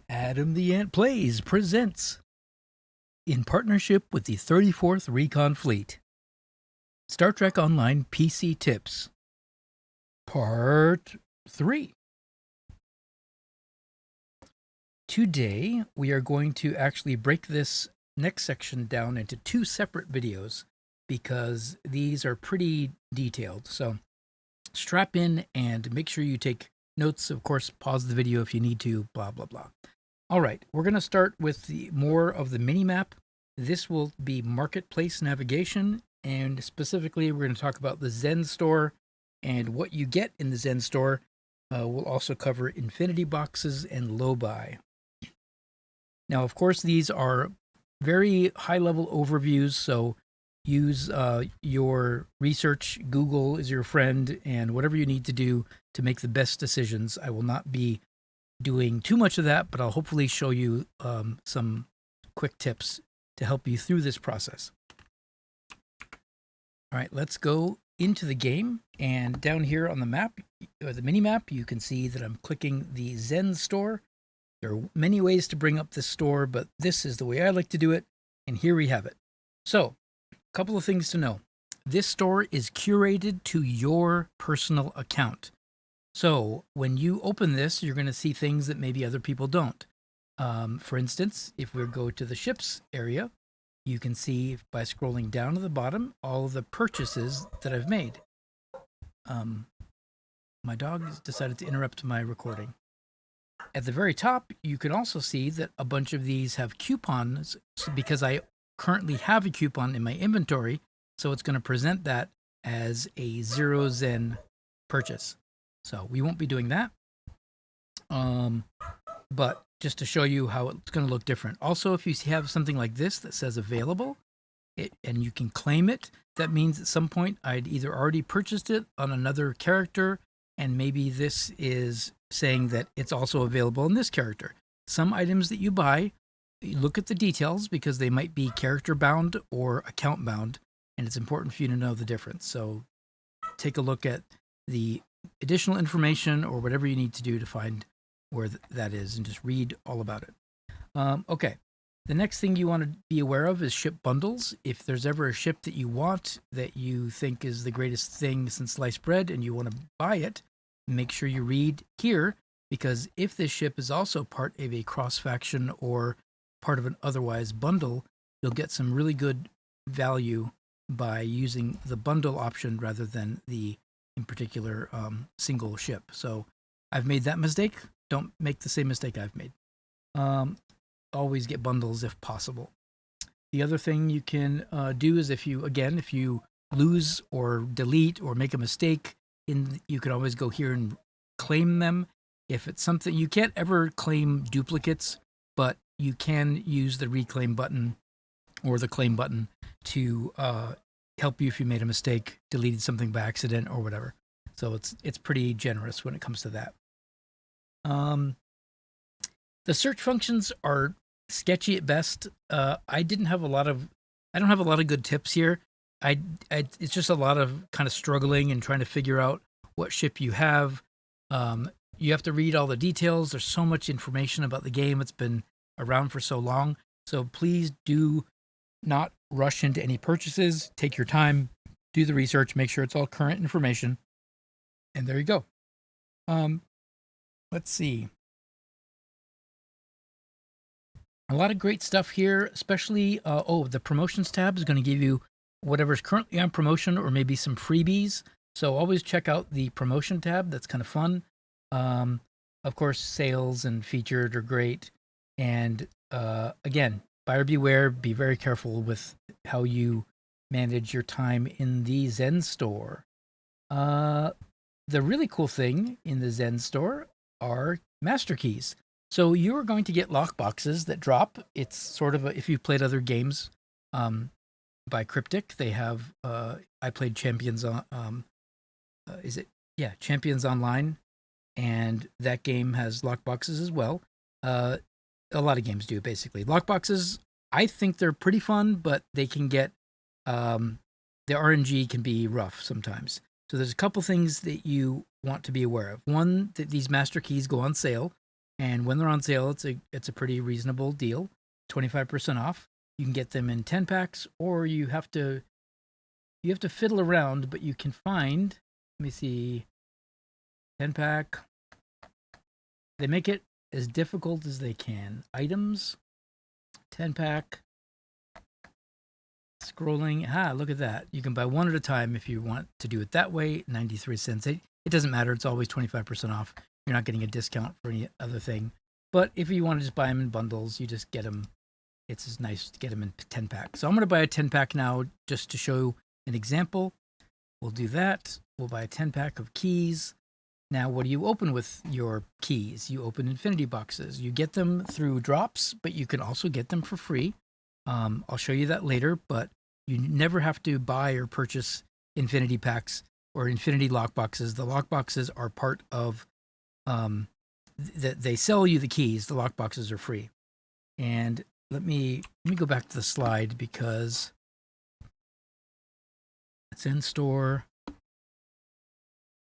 Adam the Ant Plays presents, in partnership with the 34th Recon Fleet, Star Trek Online PC Tips, Part 3. Today, we are going to actually break this next section down into two separate videos because these are pretty detailed. So, strap in and make sure you take notes. Of course, pause the video if you need to, blah, blah, blah. All right, we're going to start with more of the mini-map. This will be marketplace navigation, and specifically we're going to talk about the Zen store and what you get in the Zen store. We'll also cover infinity boxes and low buy. Now, of course, these are very high-level overviews, so use your research. Google is your friend, and whatever you need to do to make the best decisions. I will not be doing too much of that, but I'll hopefully show you some quick tips to help you through this process. All right, let's go into the game. And down here on the map, or the mini map, you can see that I'm clicking the Zen store. There are many ways to bring up this store, but this is the way I like to do it. And here we have it. So, a couple of things to know. This store is curated to your personal account. So when you open this, you're going to see things that maybe other people don't. For instance, if we go to the ships area, you can see by scrolling down to the bottom all of the purchases that I've made. My dog has decided to interrupt my recording. At the very top, you can also see that a bunch of these have coupons because I currently have a coupon in my inventory. So it's going to present that as a 0 Zen purchase. So we won't be doing that. But just to show you how it's going to look different. Also, if you have something like this that says available, and you can claim it, that means at some point I'd either already purchased it on another character, and maybe this is saying that it's also available in this character. Some items that you buy, you look at the details because they might be character bound or account bound, and it's important for you to know the difference. So take a look at the additional information or whatever you need to do to find where that is and just read all about it. Okay. The next thing you want to be aware of is ship bundles. If there's ever a ship that you want that you think is the greatest thing since sliced bread and you want to buy it, make sure you read here, because if this ship is also part of a cross-faction or part of an otherwise bundle, you'll get some really good value by using the bundle option rather than the in particular single ship. So I've made that mistake. Don't make the same mistake I've made. Always get bundles if possible. The other thing you can do is if you lose or delete or make a mistake, you can always go here and claim them. If it's something, you can't ever claim duplicates, but you can use the reclaim button or the claim button to help you if you made a mistake, deleted something by accident or whatever. So it's pretty generous when it comes to that. The search functions are sketchy at best. I don't have a lot of good tips here. It's just a lot of kind of struggling and trying to figure out what ship you have. You have to read all the details. There's so much information about the game. It's been around for so long. So please do not rush into any purchases. Take your time, do the research, make sure it's all current information. And there you go. Let's see. A lot of great stuff here, especially, the promotions tab is going to give you whatever's currently on promotion or maybe some freebies. So always check out the promotion tab. That's kind of fun. Of course, sales and featured are great. And again, buyer beware. Be very careful with how you manage your time in the Zen store. The really cool thing in the Zen store are master keys. So you are going to get lock boxes that drop. It's sort of if you've played other games by Cryptic, they have. I played Champions on. Champions Online, and that game has lock boxes as well. A lot of games do basically. Lock boxes, I think they're pretty fun, but they can get the RNG can be rough sometimes. So there's a couple things that you want to be aware of. One, that these master keys go on sale. And when they're on sale, it's a pretty reasonable deal, 25% off. You can get them in 10 packs, or you have to fiddle around, but you can find, let me see, 10 pack. They make it as difficult as they can. Items, 10 pack. Scrolling, look at that. You can buy one at a time if you want to do it that way, 93 cents. It doesn't matter. It's always 25% off. You're not getting a discount for any other thing. But if you want to just buy them in bundles, you just get them. It's just nice to get them in 10 pack. So I'm going to buy a 10 pack now just to show an example. We'll do that. We'll buy a 10 pack of keys. Now, what do you open with your keys? You open infinity boxes. You get them through drops, but you can also get them for free. I'll show you that later, but you never have to buy or purchase infinity packs or infinity lock boxes. The lock boxes are part of they sell you the keys. The lock boxes are free. And let me go back to the slide because it's in store.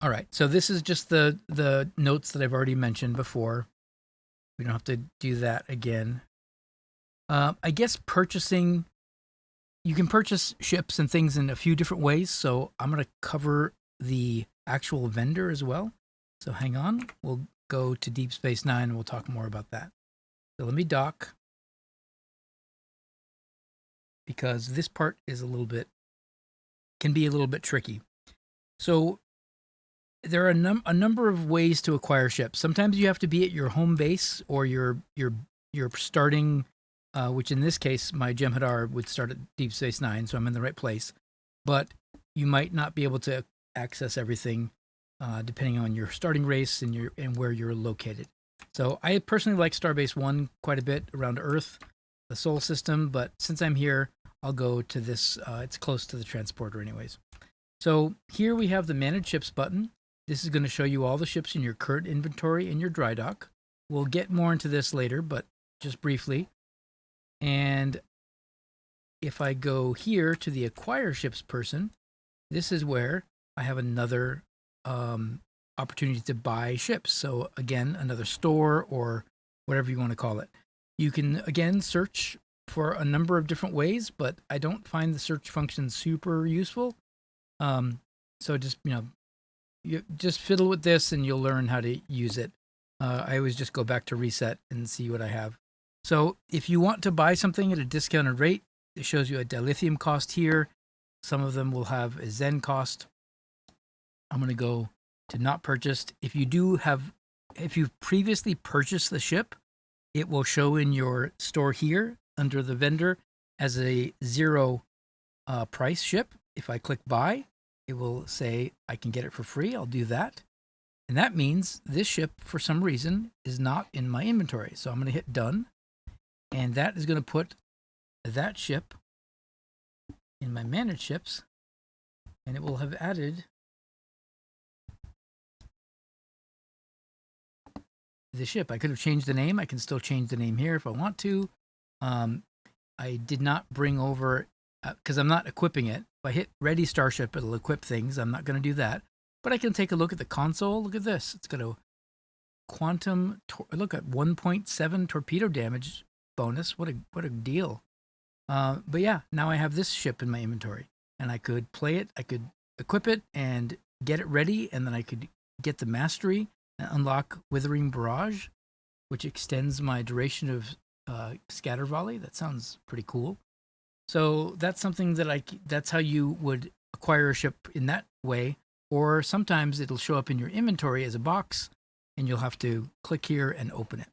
All right, so this is just the notes that I've already mentioned before. We don't have to do that again. I guess purchasing, you can purchase ships and things in a few different ways. So I'm going to cover the actual vendor as well. So hang on, we'll go to Deep Space Nine and we'll talk more about that. So let me dock, because this part is can be a little bit tricky. So there are a number of ways to acquire ships. Sometimes you have to be at your home base or your starting, which in this case, my Jem'Hadar would start at Deep Space Nine, so I'm in the right place. But you might not be able to access everything depending on your starting race and where you're located. So I personally like Starbase 1 quite a bit around Earth, the Sol system, but since I'm here, I'll go to this. It's close to the transporter anyways. So here we have the Manage Ships button. This is going to show you all the ships in your current inventory in your dry dock. We'll get more into this later, but just briefly. And if I go here to the Acquire Ships person, this is where I have another opportunity to buy ships. So again, another store or whatever you want to call it. You can, again, search for a number of different ways, but I don't find the search function super useful. So just, you just fiddle with this and you'll learn how to use it. I always just go back to reset and see what I have. So if you want to buy something at a discounted rate, it shows you a dilithium cost here. Some of them will have a Zen cost. I'm going to go to not purchased. If you've previously purchased the ship, it will show in your store here under the vendor as a 0 price ship. If I click buy, it will say I can get it for free. I'll do that. And that means this ship, for some reason, is not in my inventory. So I'm going to hit done. And that is going to put that ship in my managed ships. And it will have added the ship. I could have changed the name. I can still change the name here if I want to. I did not bring over, because I'm not equipping it. If I hit Ready Starship, it'll equip things. I'm not going to do that. But I can take a look at the console. Look at this. It's got a quantum, look at 1.7 torpedo damage bonus. What a deal. But yeah, now I have this ship in my inventory. And I could play it. I could equip it and get it ready. And then I could get the mastery and unlock Withering Barrage, which extends my duration of scatter volley. That sounds pretty cool. So that's something that's how you would acquire a ship in that way. Or sometimes it'll show up in your inventory as a box and you'll have to click here and open it.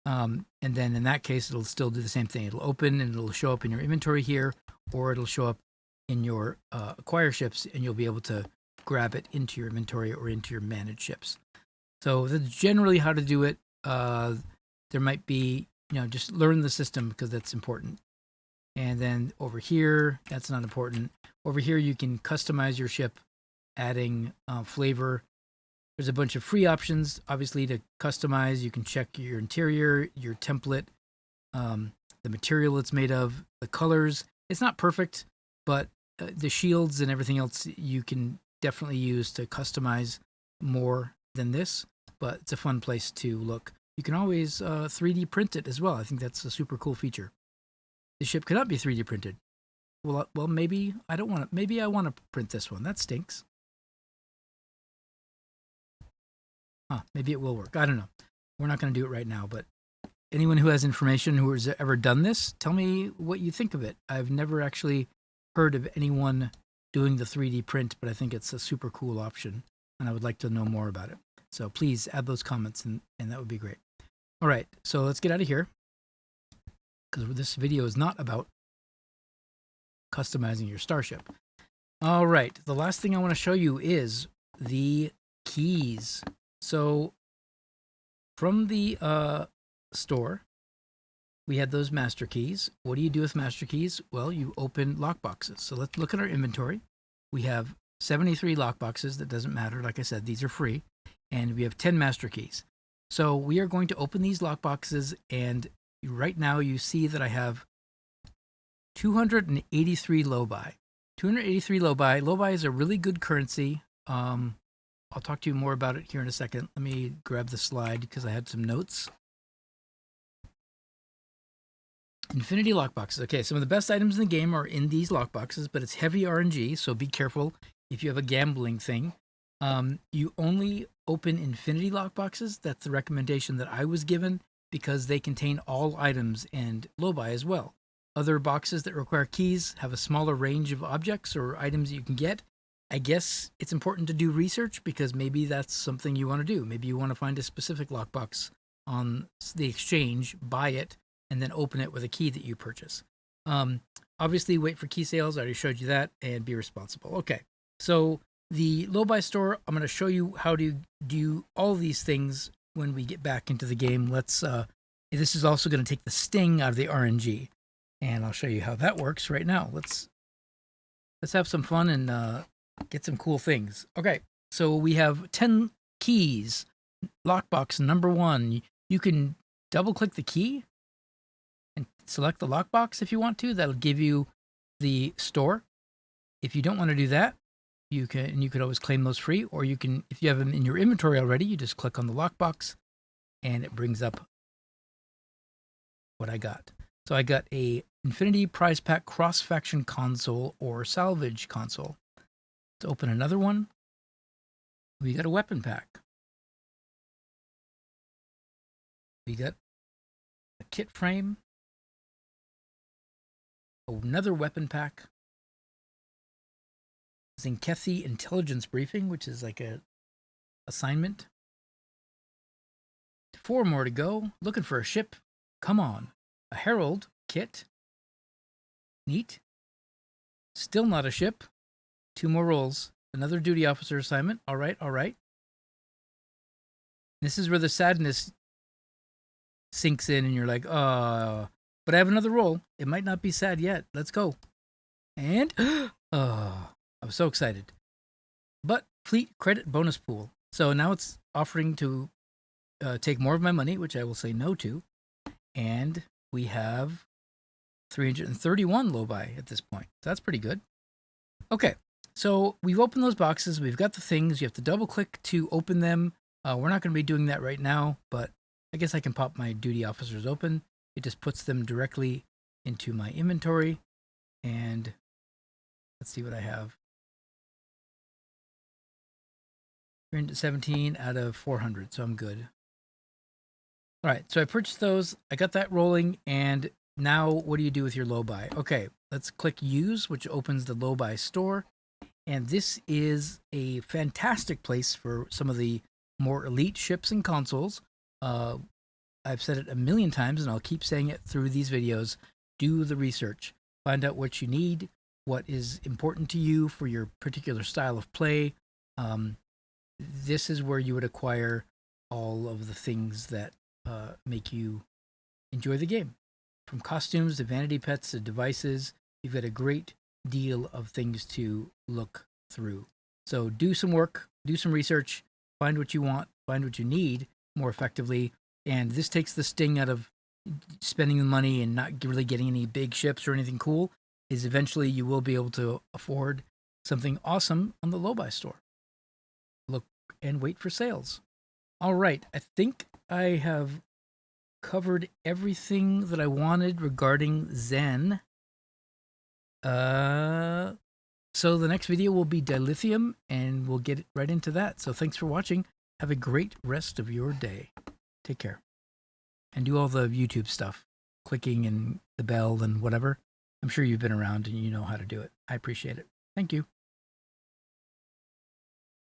And then in that case, it'll still do the same thing. It'll open and it'll show up in your inventory here, or it'll show up in your acquire ships and you'll be able to grab it into your inventory or into your managed ships. So that's generally how to do it. There might be, just learn the system because that's important. And then over here, that's not important. Over here, you can customize your ship, adding flavor. There's a bunch of free options, obviously, to customize. You can check your interior, your template, the material it's made of, the colors. It's not perfect, but the shields and everything else you can definitely use to customize more than this. But it's a fun place to look. You can always 3D print it as well. I think that's a super cool feature. The ship cannot be 3D printed. Well, maybe I don't want to. Maybe I want to print this one. That stinks. Maybe it will work. I don't know. We're not going to do it right now, but anyone who has information who has ever done this, tell me what you think of it. I've never actually heard of anyone doing the 3D print, but I think it's a super cool option, and I would like to know more about it. So please add those comments, and that would be great. All right, so let's get out of here, because this video is not about customizing your starship. All right, the last thing I want to show you is the keys. So from the store, we had those master keys. What do you do with master keys? Well, you open lockboxes. So let's look at our inventory. We have 73 lockboxes. That doesn't matter. Like I said, these are free. And we have 10 master keys. So we are going to open these lockboxes. And right now you see that I have 283 lobi. 283 lobi. Lobi is a really good currency. I'll talk to you more about it here in a second. Let me grab the slide because I had some notes. Infinity lockboxes. Okay, some of the best items in the game are in these lockboxes, but it's heavy RNG, so be careful if you have a gambling thing. You only open infinity lockboxes. That's the recommendation that I was given because they contain all items and lobi as well. Other boxes that require keys have a smaller range of objects or items you can get. I guess it's important to do research because maybe that's something you want to do. Maybe you want to find a specific lockbox on the exchange, buy it, and then open it with a key that you purchase. Obviously, wait for key sales. I already showed you that, and be responsible. Okay, so the low-buy store, I'm going to show you how to do all these things when we get back into the game. This is also going to take the sting out of the RNG, and I'll show you how that works right now. Let's have some fun and get some cool things. Okay, so we have 10 keys. Lockbox number 1. You can double-click the key and select the lockbox if you want to. That'll give you the store. If you don't want to do that, you could always claim those free, or you can, if you have them in your inventory already, you just click on the lockbox and it brings up what I got. So I got a Infinity Prize Pack cross-faction console or salvage console. Let's open another one. We got a weapon pack. We got a kit frame. Another weapon pack. Zinkethi Intelligence Briefing, which is like a assignment. 4 more to go. Looking for a ship. Come on. A Herald kit. Neat. Still not a ship. 2 more rolls. Another duty officer assignment. All right, all right. This is where the sadness sinks in and you're like, but I have another roll. It might not be sad yet. Let's go. And, I'm so excited. But fleet credit bonus pool. So now it's offering to take more of my money, which I will say no to. And we have 331 lobi at this point. So that's pretty good. Okay, so we've opened those boxes. We've got the things. You have to double click to open them. We're not going to be doing that right now, but I guess I can pop my duty officers open. It just puts them directly into my inventory. And let's see what I have. 317 out of 400, so I'm good. All right, so I purchased those. I got that rolling, and now what do you do with your low-buy? Okay, let's click Use, which opens the low-buy store. And this is a fantastic place for some of the more elite ships and consoles. I've said it a million times, and I'll keep saying it through these videos. Do the research. Find out what you need, what is important to you for your particular style of play. This is where you would acquire all of the things that make you enjoy the game. From costumes to vanity pets to devices, you've got a great deal of things to look through. So do some work, do some research, find what you want, find what you need more effectively. And this takes the sting out of spending the money and not really getting any big ships or anything cool, is eventually you will be able to afford something awesome on the low-buy store. Look and wait for sales. All right, I think I have covered everything that I wanted regarding Zen. So the next video will be dilithium, and we'll get right into that. So thanks for watching. Have a great rest of your day. Take care. And do all the YouTube stuff, clicking and the bell and whatever. I'm sure you've been around and you know how to do it. I appreciate it. Thank you.